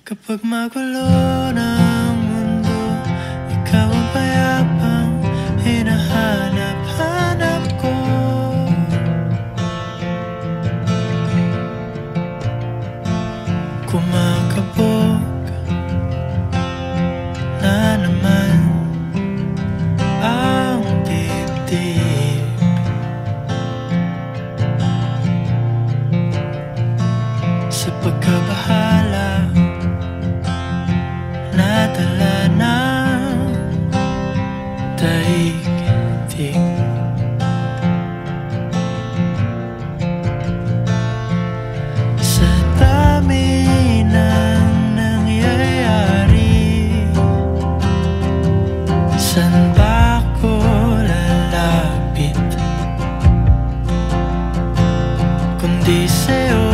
Kapag magulo ng mundo, ikaw ang payapang hinahanap-hanap ko. Kumakabog na naman ang dibdib. Sa pagkabahala nadala ng daigdig. Sa dami ng nangyayari, saan ba ako lalapit kundi sa'yo?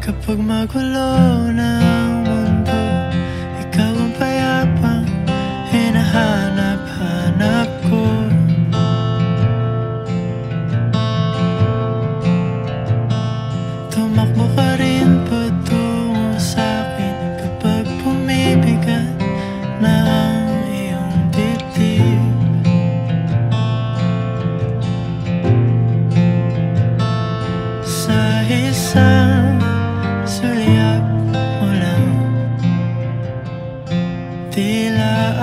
Kapag magulo ng mundo, ikaw ang payapang hinahanap-hanap ko. Tumakbo ka rin patungo sa'kin kapag bumibigat na ang iyong dibdib. Sa isang sulyap mo lang, tila